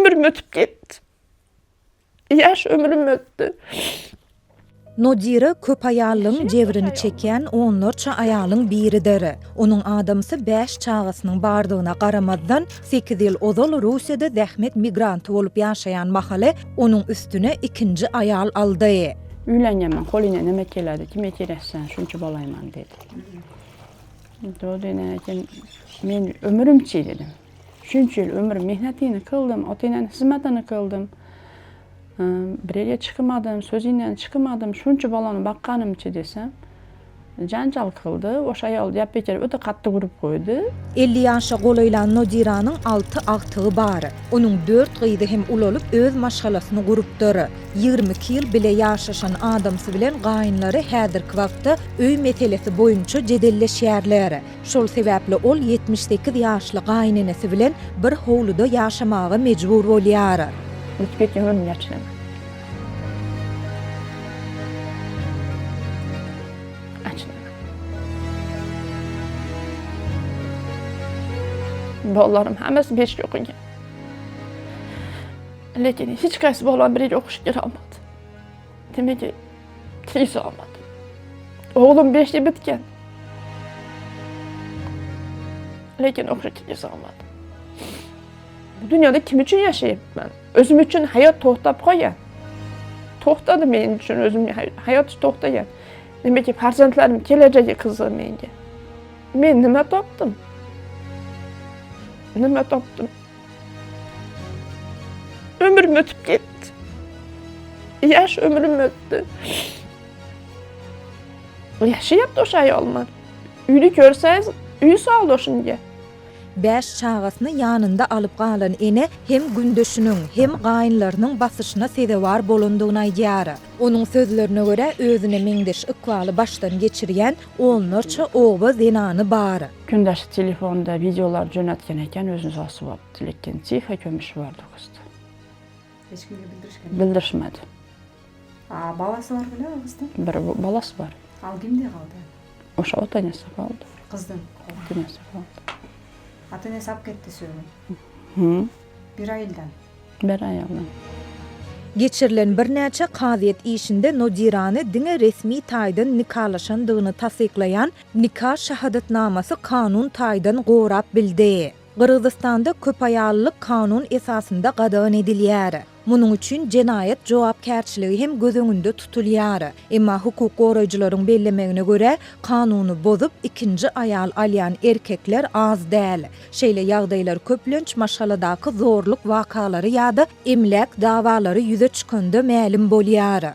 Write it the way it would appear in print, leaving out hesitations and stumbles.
Ömrüm ötüp gitti. Yaş ömrüm öttü. Nodira köp ayallyň jebrini çeken onlarça ayalyň biridir. Onuň adamsy 5 çağasynyň bardygyna garamazdan 8 ýyl ozal Russiýada zähmet migranty bolup ýaşaýan mahaly onuň üstüne ikinji ayal aldy. Üýlenýän Holine näme keledi? Kime kereksen şunça balaýman dedi. Dodene men ömrümçi dedim. Şunça ýyl ömrüm mehnetini kıldım, otynan hizmetini kıldım. Birege çıkamadım, sözünden çıkamadım, şunça balany bakkanymçy desem, janjal kıldı. Oşa ýol ýap beker öte katty gurup koydu. 50 ýaşa golaýlan Nodiranyň 6 agtygy bar. Onuň 4 gyzy hem ulolup öz maşgalasyny gurupdyr. 22 ýyl bile ýaşaşan adamsy bilen gaýynlary häzirki wagtda öý meselesi boýunça jedelleşýärler. Şol sebäpli ol 78 ýaşly gaýnynysy bilen bir howluda ýaşamaga mejbur bolýar. Lütfet ömrüm geçirem. Bolalarım hemesi 5 yok idi. Lekin hiç kaysi bolan biri okuş geri almadı. Demek ki teyze almadı. Oğlum 5'te bitken. Lekin okuş teyze almadı. Bu dünyada kim için yaşayayım ben? Özüm için hayat tohtap koyan. Tohtadı benim için özüm hayat tohtayan. Demek ki farzandlarım geleceği kızı menge. Men nime taptım? Nime taptım? Ömrüm ötüp gitti. Yaş ömrüm öttü. Yaşayıp da şey olmadı. Üyü görseniz, üyü sağlı şimdi. 5 çağasyny ýanynda alyp galan ene hem gündöşüniň hem gaýynlarynyň basyşyna sedewar bolandygyna aýdýar. Onuň sözlerine göre özüne meňdeş ykwaly başdan geçirýän onlarça oba zenany bar. Gündeş telefonda videolar jönetken eken özüni sasyp apdy, lekin çyha kömüş bardy kızdy. Hiç kimge bildirişken? Bildirişmedi. Balası var bile kızdan? Bir balası var. Al kimde kaldı? Oşa otanesi kaldı. Kızdan. Otanesi kaldı. Atın hesap gitti söyleyeyim. Hı. Bir ayıldan. Bir ayaldan. Geçirilen bir näçe kazyet işinde Nodirany diňe resmi taýdan nikahlaşandygyny tasdiklayan nikah şahadatnamasy kanun taýdan gorap bildi. Kırgızstanda köp ayallyk kanun esasında gadan edilýär. Munuň üçin jenaýat jogapkärçiligi hem göz öňünde tutulýar. Emma hukuk goraýjylaryň bellemegine göre kanuny bozup ikinji ayal alýan erkekler az däl. Şeýle ýagdaýlar köplenç maşgaladaky zorluk wakalary ýa-da emlek dawalary ýüze çykanda mälim bolýar.